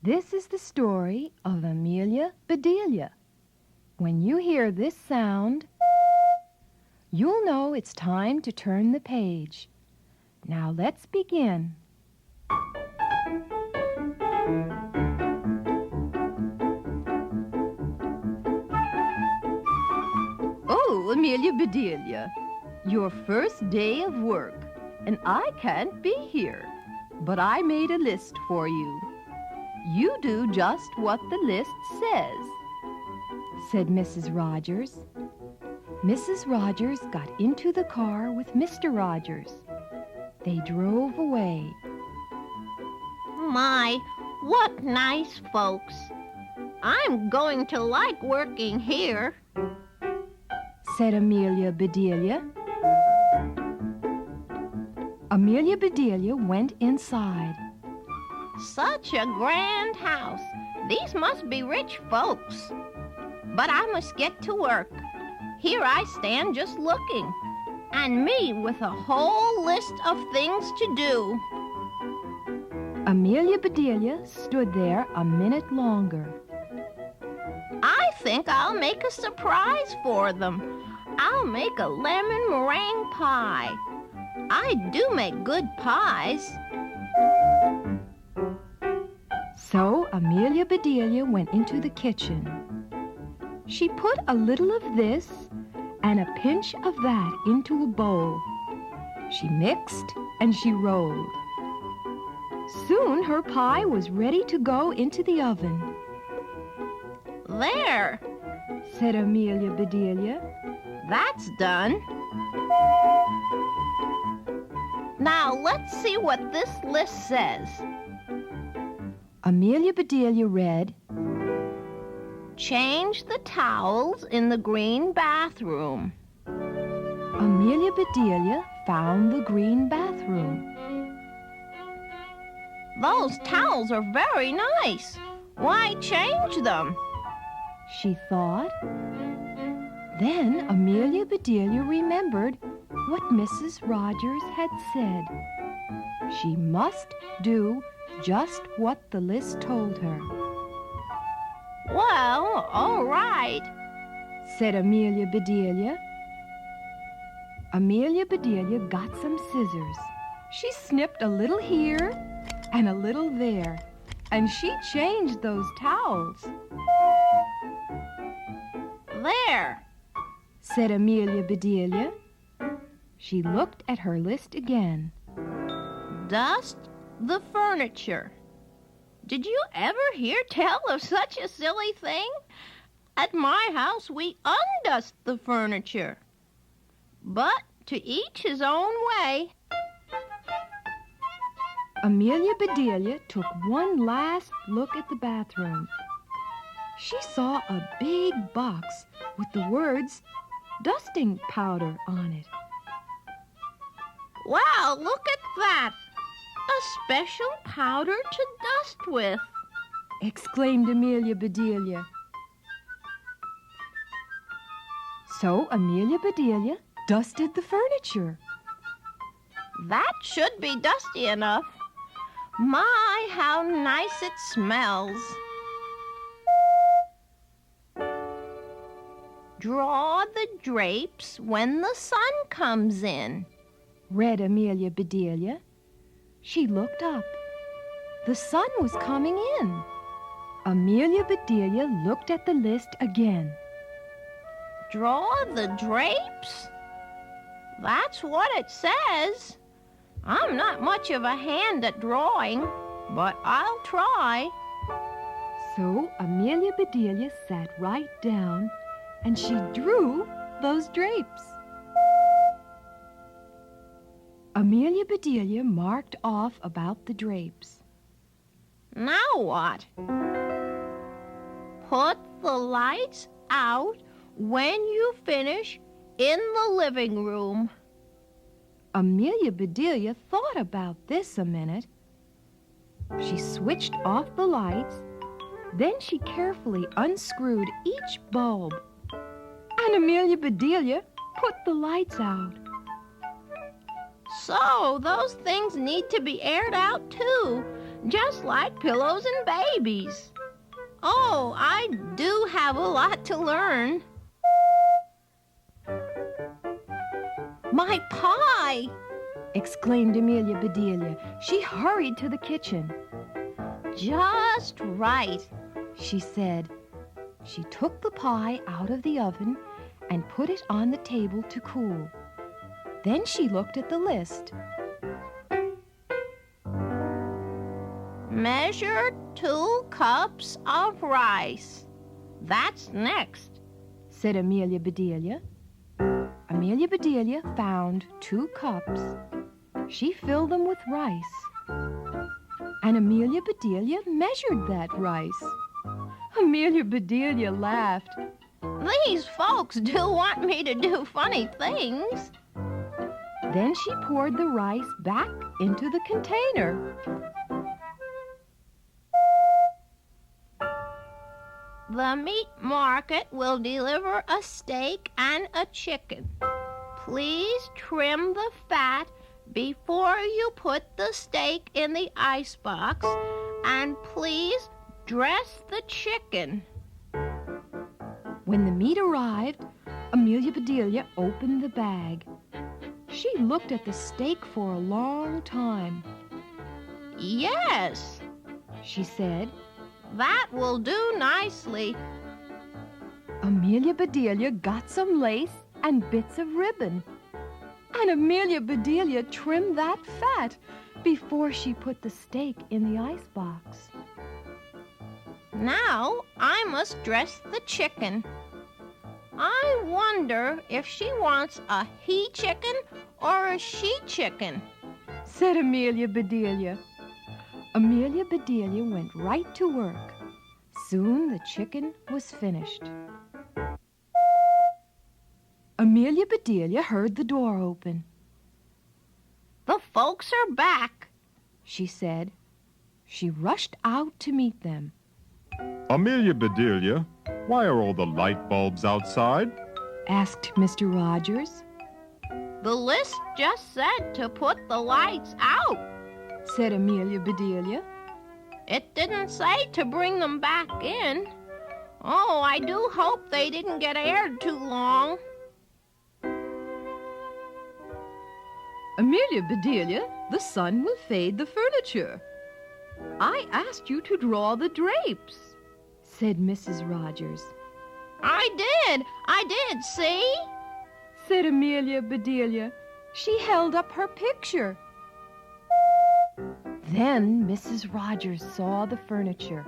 This is the story of Amelia Bedelia. When you hear this sound, you'll know it's time to turn the page. Now let's begin. Oh, Amelia Bedelia, your first day of work, and I can't be here. But I made a list for you. You do just what the list says, said Mrs. Rogers. Mrs. Rogers got into the car with Mr. Rogers. They drove away. My, what nice folks. I'm going to like working here, said Amelia Bedelia. Amelia Bedelia went inside. Such a grand house. These must be rich folks. But I must get to work. Here I stand just looking, and me with a whole list of things to do. Amelia Bedelia stood there a minute longer. I think I'll make a surprise for them. I'll make a lemon meringue pie. I do make good pies. So Amelia Bedelia went into the kitchen. She put a little of this and a pinch of that into a bowl. She mixed and she rolled. Soon her pie was ready to go into the oven. There, said Amelia Bedelia. That's done. Now let's see what this list says. Amelia Bedelia read, change the towels in the green bathroom. Amelia Bedelia found the green bathroom. Those towels are very nice. Why change them? She thought. Then Amelia Bedelia remembered what Mrs. Rogers had said. She must do just what the list told her. Well, all right, said Amelia Bedelia. Amelia Bedelia got some scissors. She snipped a little here and a little there, and she changed those towels. There, said Amelia Bedelia. She looked at her list again. Dust the furniture. Did you ever hear tell of such a silly thing? At my house, we undust the furniture. But to each his own way. Amelia Bedelia took one last look at the bathroom. She saw a big box with the words dusting powder on it. Wow, look at that! A special powder to dust with, exclaimed Amelia Bedelia. So Amelia Bedelia dusted the furniture. That should be dusty enough. My, how nice it smells. Draw the drapes when the sun comes in, read Amelia Bedelia. She looked up. The sun was coming in. Amelia Bedelia looked at the list again. Draw the drapes? That's what it says. I'm not much of a hand at drawing, but I'll try. So Amelia Bedelia sat right down and she drew those drapes. Amelia Bedelia marked off about the drapes. Now what? Put the lights out when you finish in the living room. Amelia Bedelia thought about this a minute. She switched off the lights, then she carefully unscrewed each bulb. And Amelia Bedelia put the lights out. So those things need to be aired out too. just like pillows and babies. Oh, I do have a lot to learn. My pie! Exclaimed Amelia Bedelia. She hurried to the kitchen. Just right, she said. She took the pie out of the oven and put it on the table to cool. Then she looked at the list. Measure 2 cups of rice. That's next, said Amelia Bedelia. Amelia Bedelia found 2 cups. She filled them with rice. And Amelia Bedelia measured that rice. Amelia Bedelia laughed. These folks do want me to do funny things. Then she poured the rice back into the container. The meat market will deliver a steak and a chicken. Please trim the fat before you put the steak in the icebox, and please dress the chicken. When the meat arrived, Amelia Bedelia opened the bag. She looked at the steak for a long time. Yes, she said. That will do nicely. Amelia Bedelia got some lace and bits of ribbon. And Amelia Bedelia trimmed that fat before she put the steak in the icebox. Now I must dress the chicken. I wonder if she wants a he chicken or a she chicken, said Amelia Bedelia. Amelia Bedelia went right to work. Soon the chicken was finished. Amelia Bedelia heard the door open. The folks are back, she said. She rushed out to meet them. Amelia Bedelia, why are all the light bulbs outside? Asked Mr. Rogers. The list just said to put the lights out, said Amelia Bedelia. It didn't say to bring them back in. Oh, I do hope they didn't get aired too long. Amelia Bedelia, the sun will fade the furniture. I asked you to draw the drapes, said Mrs. Rogers. I did, see? Said Amelia Bedelia. She held up her picture. Then Mrs. Rogers saw the furniture.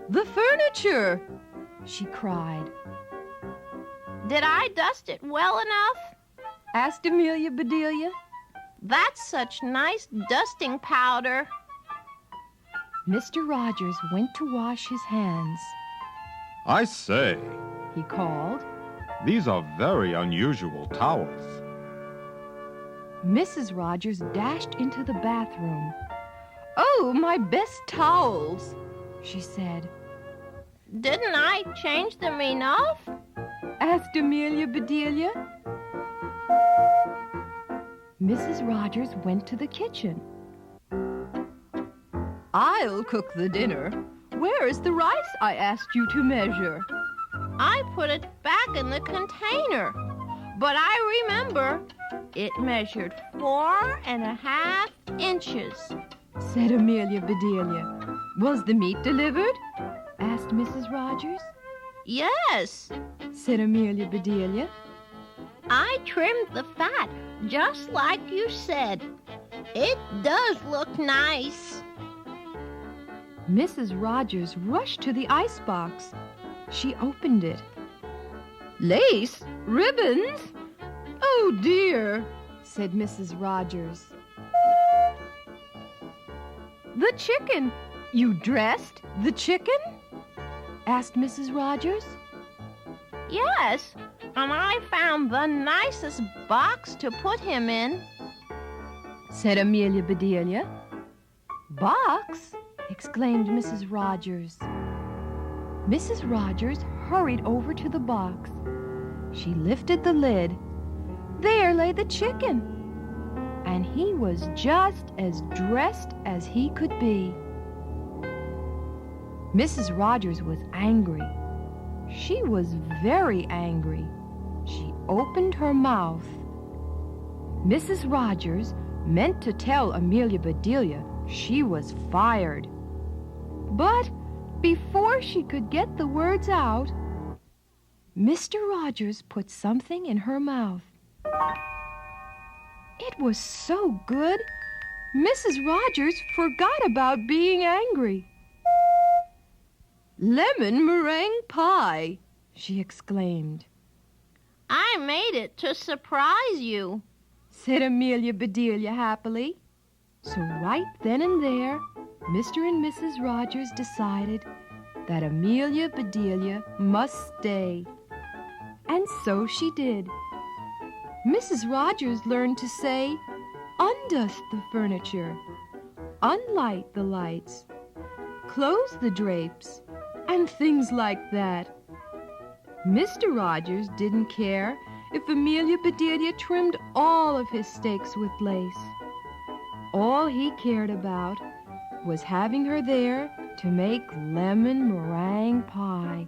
The furniture! She cried. Did I dust it well enough? Asked Amelia Bedelia. That's such nice dusting powder. Mr. Rogers went to wash his hands. I say, he called. These are very unusual towels. Mrs. Rogers dashed into the bathroom. Oh, my best towels, she said. Didn't I change them enough? Asked Amelia Bedelia. Mrs. Rogers went to the kitchen. I'll cook the dinner. Where is the rice I asked you to measure? I put it back in the container, but I remember it measured 4.5 inches, said Amelia Bedelia. Was the meat delivered? Asked Mrs. Rogers. Yes, said Amelia Bedelia. I trimmed the fat just like you said. It does look nice. Mrs. Rogers rushed to the icebox. She opened it. Lace? Ribbons? Oh, dear, said Mrs. Rogers. The chicken. You dressed the chicken? Asked Mrs. Rogers. Yes, and I found the nicest box to put him in, said Amelia Bedelia. Box? Exclaimed Mrs. Rogers. Mrs. Rogers hurried over to the box. She lifted the lid. There lay the chicken, and he was just as dressed as he could be. Mrs. Rogers was angry. She was very angry. She opened her mouth. Mrs. Rogers meant to tell Amelia Bedelia she was fired. But before she could get the words out, Mr. Rogers put something in her mouth. It was so good, Mrs. Rogers forgot about being angry. "Lemon meringue pie," she exclaimed. I made it to surprise you, said Amelia Bedelia happily. So right then and there, Mr. and Mrs. Rogers decided that Amelia Bedelia must stay. And so she did. Mrs. Rogers learned to say, "Undust the furniture, unlight the lights, close the drapes," and things like that. Mr. Rogers didn't care if Amelia Bedelia trimmed all of his steaks with lace. All he cared about was having her there to make lemon meringue pie.